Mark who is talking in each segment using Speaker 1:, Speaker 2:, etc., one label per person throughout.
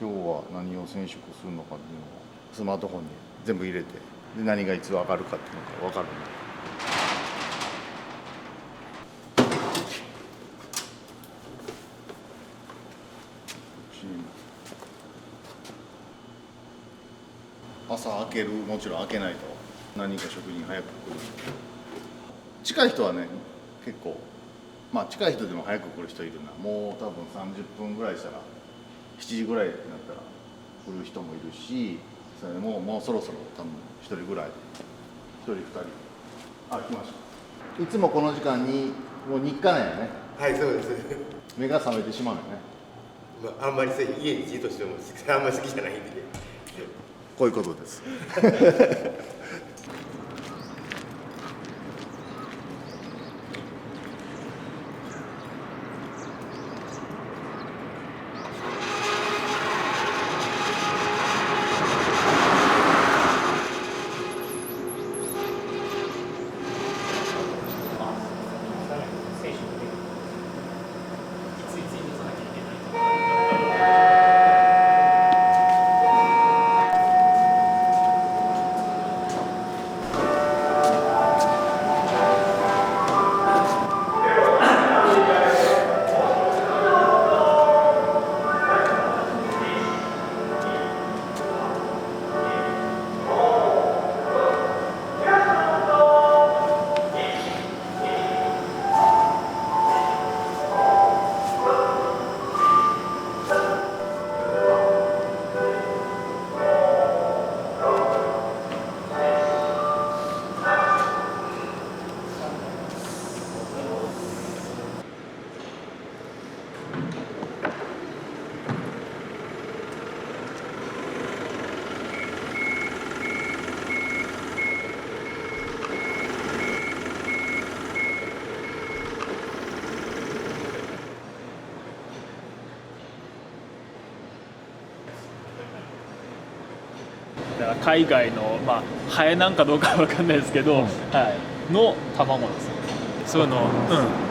Speaker 1: 今日は何を染色するのかっていうのをスマートフォンに全部入れて、で何がいつ上がるかっていうのが分かるんで。朝開ける、もちろん開けないと何人か職人早く来る。近い人はね結構、まあ近い人でも早く来る人いるな。もう多分30分ぐらいしたら7時ぐらいになったら来る人もいるし、それもうそろそろ多分1人ぐらい、1人2人、あ、来ました。いつもこの時間にもう日課なんやね。
Speaker 2: はい、そうです。
Speaker 1: 目が覚めてしまうよね。
Speaker 2: まあ、あんまり家にじっとしてもあんまり好きじゃないんで。
Speaker 1: こういうことです。
Speaker 3: 海外の、まあ、ハエなんかどうかは分かんないですけど、はい、の卵ですね。そういうのを、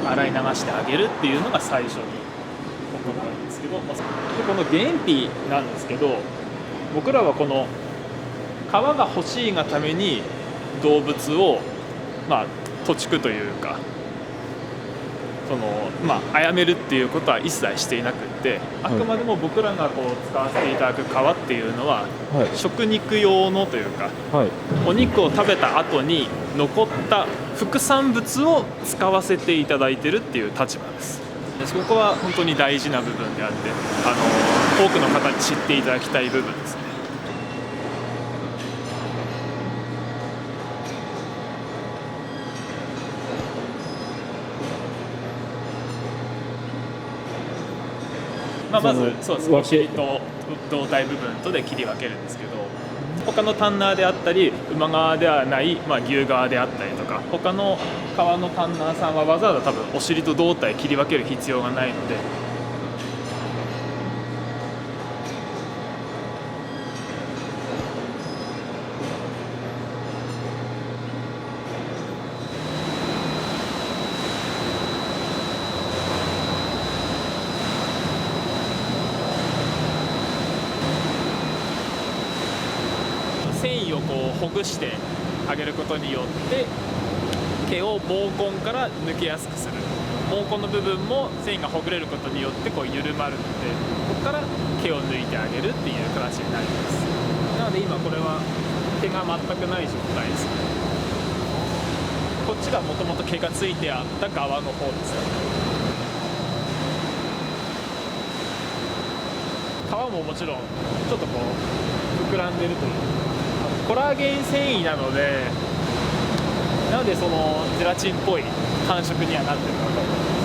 Speaker 3: 洗い流してあげるっていうのが最初に起こったんですけど、でこの原皮なんですけど、僕らはこの皮が欲しいがために動物を、まあ、屠畜というか殺めるっていうことは一切していなくって、あくまでも僕らがこう使わせていただく皮っていうのは、食肉用のというか、お肉を食べた後に残った副産物を使わせていただいてるっていう立場です。そこは本当に大事な部分であって、多くの方に知っていただきたい部分ですね。まずそうです、お尻と胴体部分とで切り分けるんですけど、他のタンナーであったり馬側ではない、牛側であったりとか、他の革のタンナーさんはわざわざ多分お尻と胴体切り分ける必要がないので、繊維をこうほぐしてあげることによって毛を毛根から抜けやすくする。毛根の部分も繊維がほぐれることによってこう緩まるので、ここから毛を抜いてあげるっていう形になります。なので今これは毛が全くない状態ですね。こっちがもともと毛がついてあった側の方ですね。皮ももちろんちょっとこう膨らんでるというコラーゲン繊維なので、そのゼラチンっぽい感触にはなってるかと思います。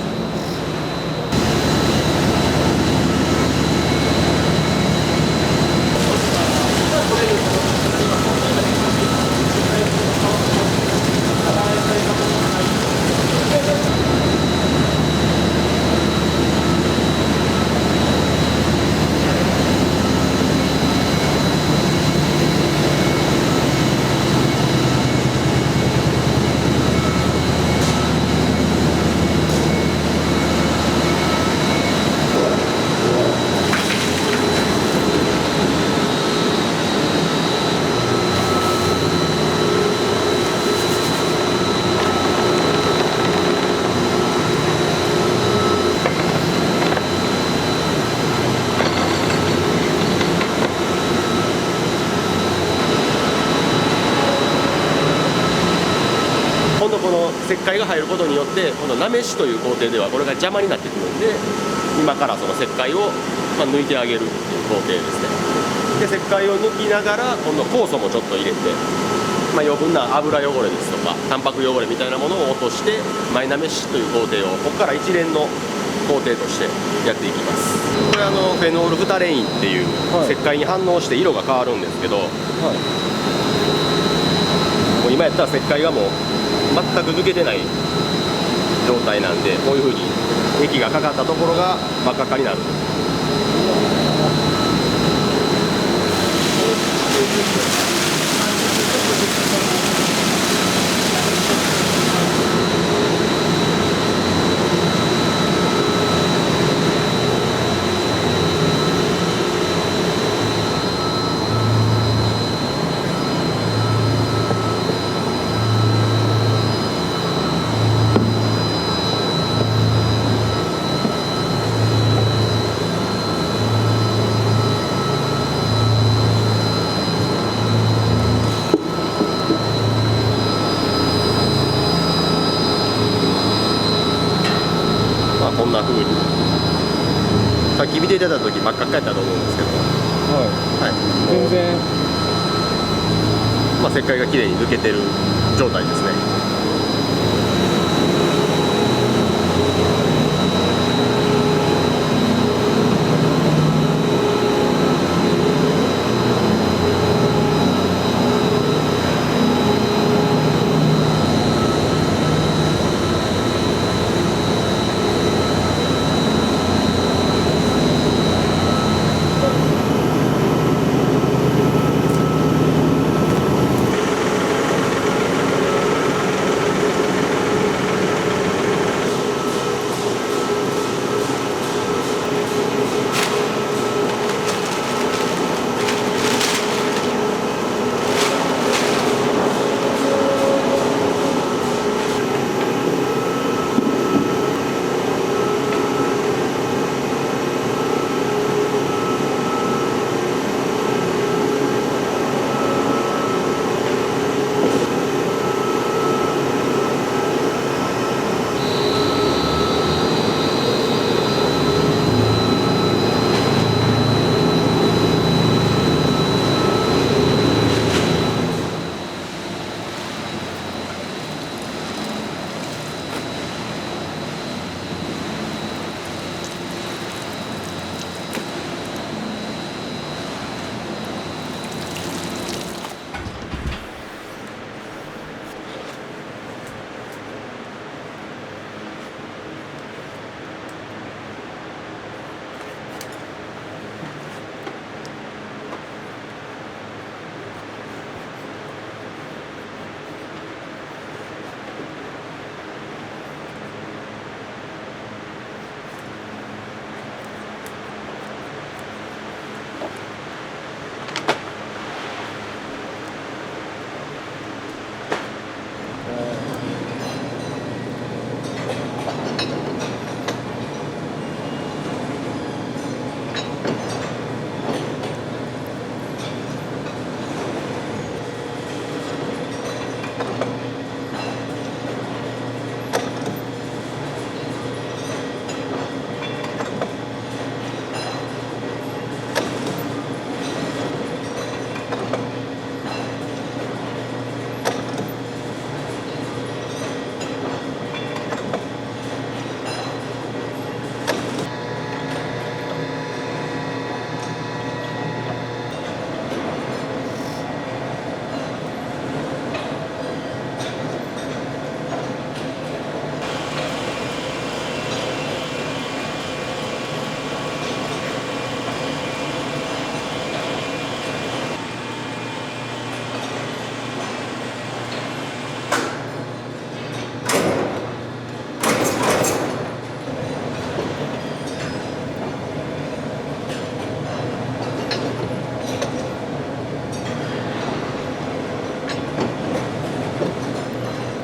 Speaker 4: 石灰が入ることによってこのなめしという工程ではこれが邪魔になってくるんで、今からその石灰を抜いてあげるっていう工程ですね。で石灰を抜きながら今度酵素もちょっと入れて、余分な油汚れですとかタンパク汚れみたいなものを落としてマイなめしという工程をここから一連の工程としてやっていきます。これフェノールフタレインっていう石灰に反応して色が変わるんですけど、もう今やったら石灰がもう全く抜けてない状態なんで、こういうふうに液がかかったところが真っ赤っかになるんです。こんな風にさっき見ていただいた時真っ赤っかやったと思うんですけど、全然石灰がきれいに抜けてる状態ですね。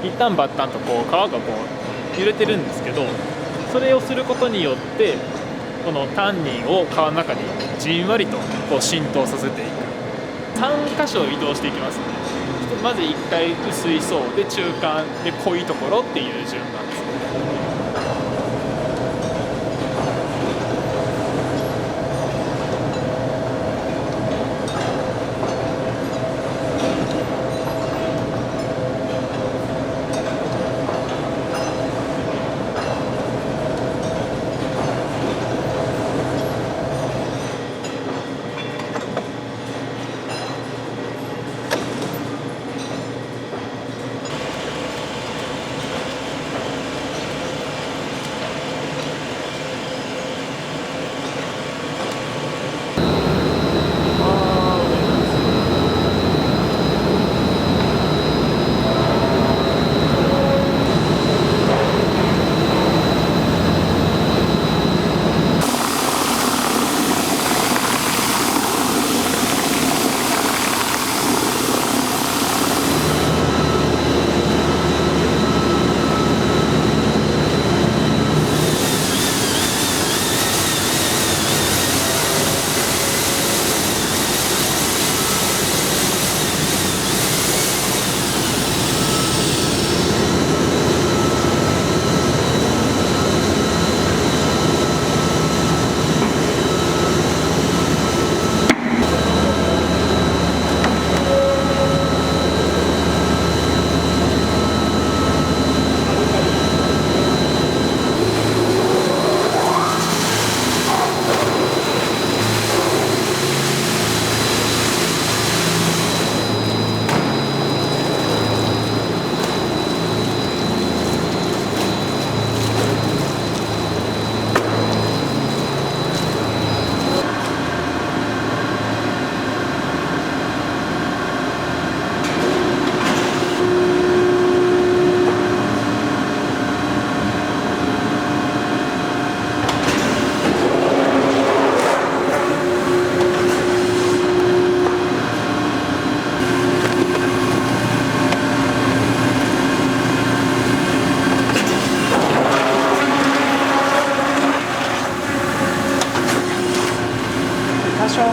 Speaker 3: 一旦バッタンとこう皮がこう揺れてるんですけど、それをすることによってこのタンニンを皮の中にじんわりとこう浸透させていく。3箇所移動していきますね。まず1回薄い層で中間で濃いところっていう順番ですね。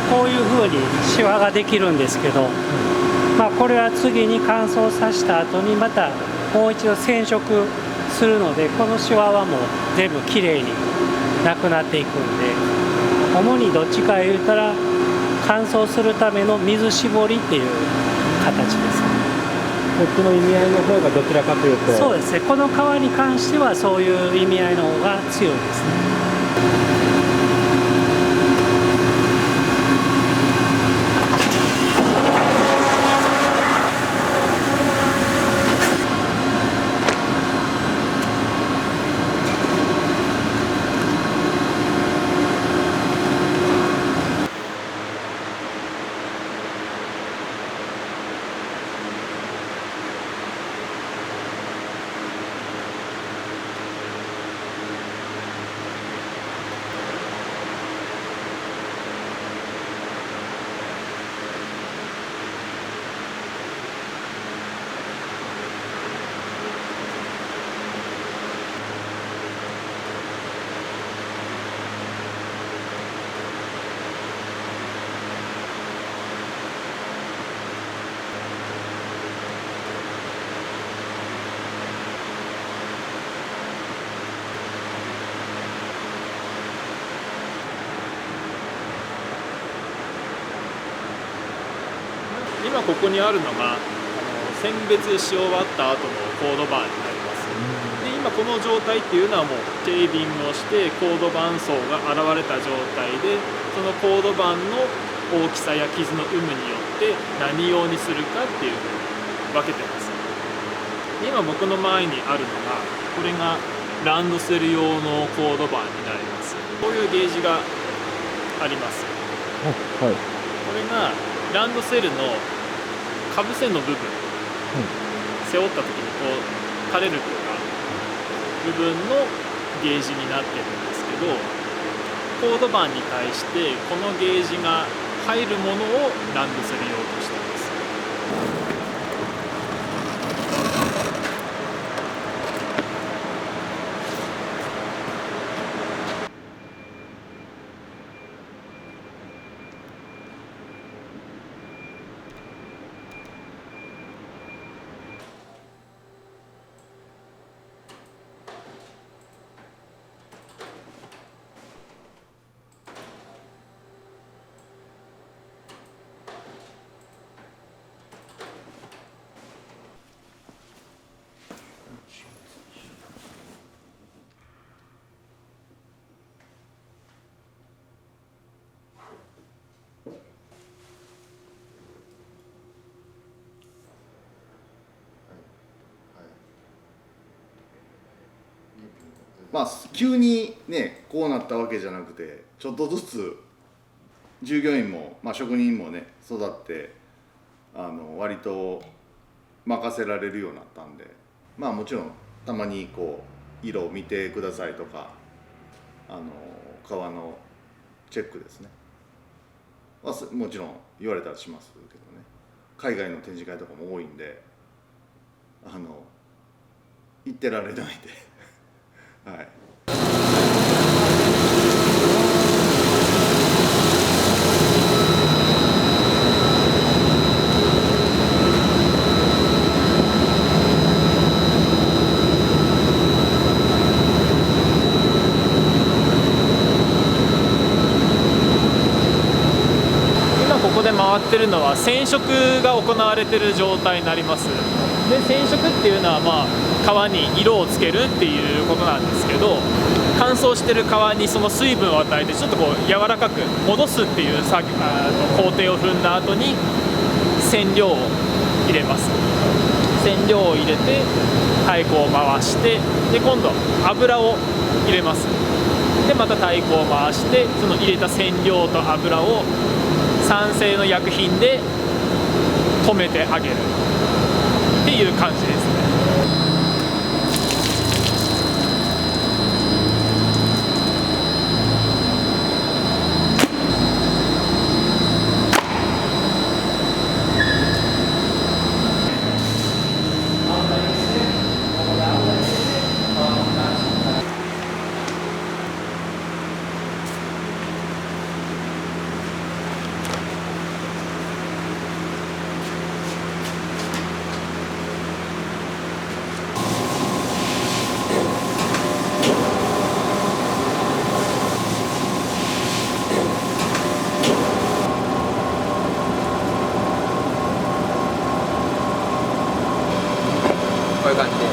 Speaker 5: こういう風にシワができるんですけど、これは次に乾燥させた後にまたもう一度染色するので、このシワはもう全部きれいになくなっていくんで、主にどっちか言うたら乾燥するための水絞りっていう形です。
Speaker 6: こっちの意味合いの方がどちらかというと、
Speaker 5: そうですね、この皮に関してはそういう意味合いの方が強いですね。
Speaker 3: 今ここにあるのが選別し終わった後のコードバーになります。で今この状態っていうのはもうシェービングをしてコードバン層が現れた状態で、そのコードバンの大きさや傷の有無によって何用にするかっていうふうに分けてます。で今僕の前にあるのが、これがランドセル用のコードバンになります。こういうゲージがあります。
Speaker 6: はい、
Speaker 3: これがランドセルのかぶせの部分、背負った時にこう垂れるとか部分のゲージになってるんですけど、コードバンに対してこのゲージが入るものをランドセル用としています。
Speaker 1: まあ急にねこうなったわけじゃなくて、ちょっとずつ従業員も、まあ、職人もね育って割と任せられるようになったんで、まあもちろんたまにこう色を見てくださいとか革のチェックですねはもちろん言われたらしますけどね。海外の展示会とかも多いんで行ってられないんではい。
Speaker 3: ここで回ってるのは染色が行われてる状態になります。で染色っていうのはまあ革に色をつけるっていうことなんですけど、乾燥してる革にその水分を与えてちょっとこう柔らかく戻すっていう工程を踏んだ後に染料を入れます。染料を入れて太鼓を回して、で今度油を入れます。でまた太鼓を回して、その入れた染料と油を酸性の薬品で止めてあげるっていう感じですね。
Speaker 7: こういう感じで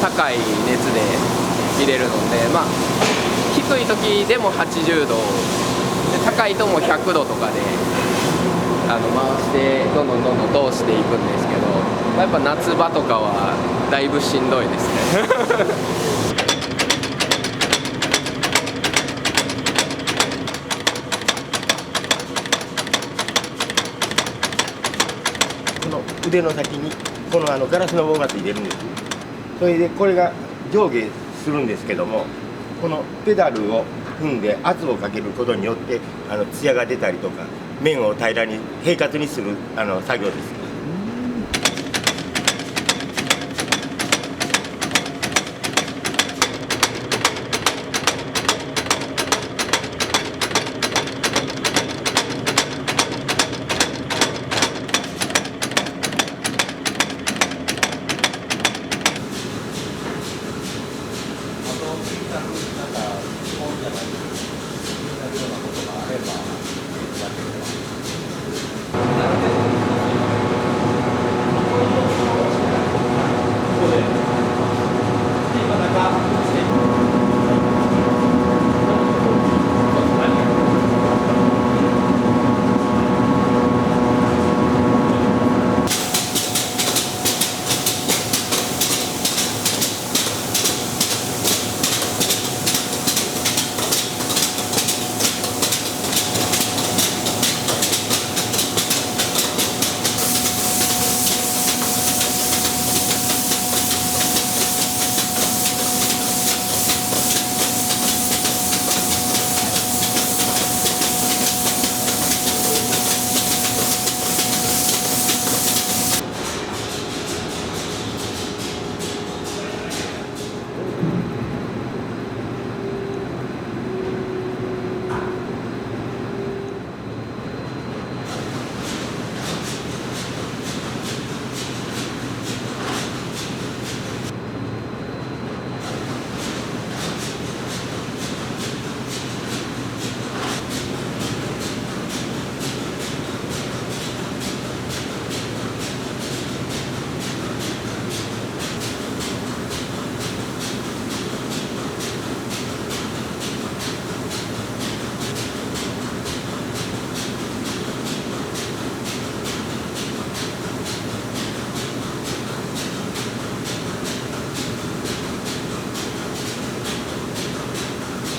Speaker 7: 高い熱で入れるので、まあ低い時でも80度で、高いとも100度とかで回してどんどん通していくんですけど、やっぱ夏場とかはだいぶしんどいですね。
Speaker 2: この腕の先にこのガラスの棒がついてるんです。それでこれが上下するんですけども、このペダルを踏んで圧をかけることによって艶が出たりとか面を平らに平滑にする作業です。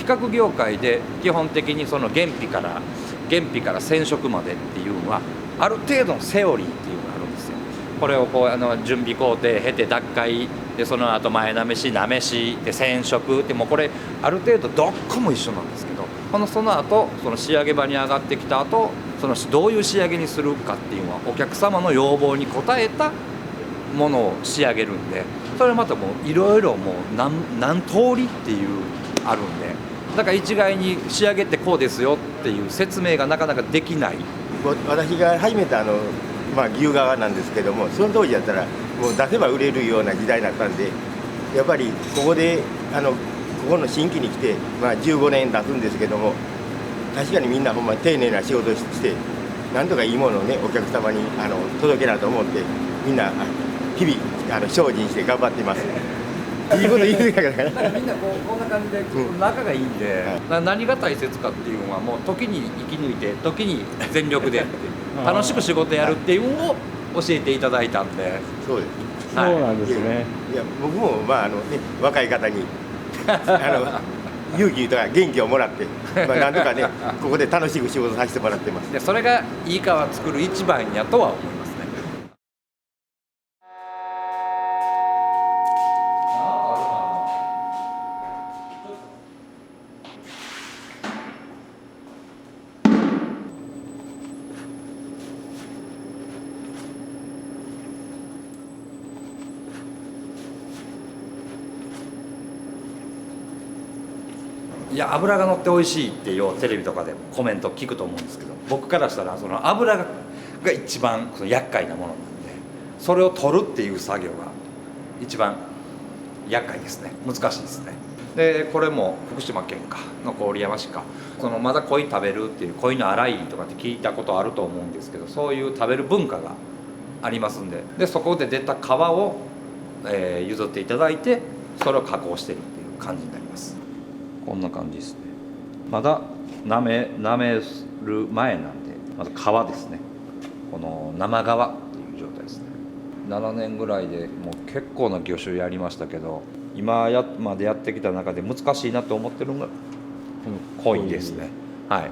Speaker 8: 企画業界で基本的にその原費から染色までっていうのはある程度のセオリーっていうのがあるんですよ。これをこう準備工程経て脱灰で、その後前なめしなめしで染色って、もうこれある程度どっこも一緒なんですけど、その後その仕上げ場に上がってきた後、そのどういう仕上げにするかっていうのはお客様の要望に応えたものを仕上げるんで、それまたもういろいろもう何通りっていうあるんで、だから一概に仕上げてこうですよっていう説明がなかなかできない。
Speaker 2: 私が始めた牛革なんですけども、その当時やったらもう出せば売れるような時代だったんで、やっぱりここでここの新規に来て、15年経つんですけども、確かにみんなほんま丁寧な仕事をしてなんとかいいものをねお客様に届けなと思って、みんな日々精進して頑張っています。いいこと言うから
Speaker 8: みんなこんな感じで仲がいいんで、何が大切かっていうのはもう時に生き抜いて時に全力で楽しく仕事やるっていうのを教えていただいたんで。
Speaker 2: そうです。
Speaker 6: そうなんですね。
Speaker 2: いや僕も若い方に勇気とか元気をもらってなんとかねここで楽しく仕事させてもらってます。
Speaker 8: でそれがいい革作る一番やとは思いますね。いや、油が乗って美味しいってようテレビとかでコメント聞くと思うんですけど、僕からしたらその油が一番厄介なものなんで、それを取るっていう作業が一番厄介ですね。難しいですね。でこれも福島県かの郡山市か、まだ鯉食べるっていう鯉の洗いとかって聞いたことあると思うんですけど、そういう食べる文化がありますんで、そこで出た皮を、譲っていただいてそれを加工してるっていう感じになります。こんな感じですね。まだなめる前なんで、まだ皮ですね。この生皮っていう状態ですね。7年ぐらいでもう結構な魚種やりましたけど、今までやってきた中で難しいなと思ってるのがこの鯉ですね。はい。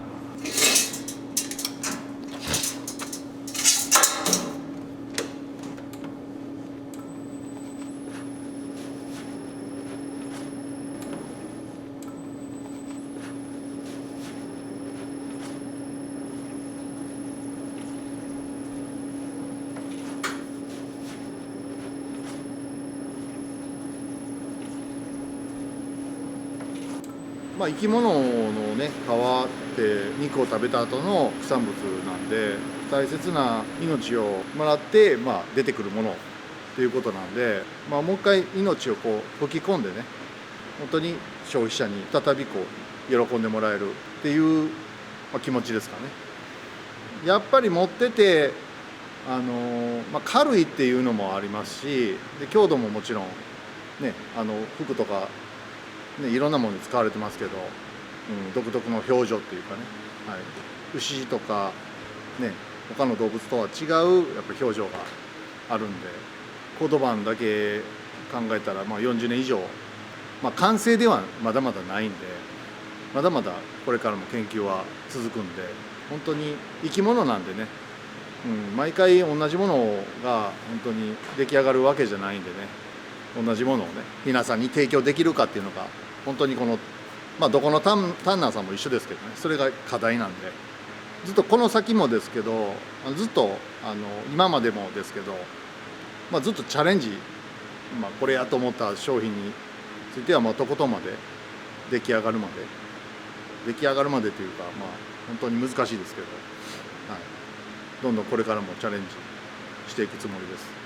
Speaker 1: 生き物のね皮って肉を食べた後の副産物なんで、大切な命をもらって、出てくるものっていうことなんで、もう一回命を吹き込んでね、本当に消費者に再び喜んでもらえるっていう、気持ちですかね。やっぱり持ってて軽いっていうのもありますし、で強度ももちろんね服とかね、いろんなものに使われてますけど、独特の表情っていうかね、はい、牛とか、ね、他の動物とは違うやっぱ表情があるんで、コードバンだけ考えたら40年以上、完成ではまだまだないんで、まだまだこれからも研究は続くんで、本当に生き物なんでね、毎回同じものが本当に出来上がるわけじゃないんでね、同じものをね皆さんに提供できるかっていうのが本当にどこのタンナーさんも一緒ですけどね、それが課題なんで、ずっとこの先もですけど、ずっと今までもですけど、ずっとチャレンジ、これやと思った商品についてはとことんまで出来上がるまでというか、本当に難しいですけど、はい、どんどんこれからもチャレンジしていくつもりです。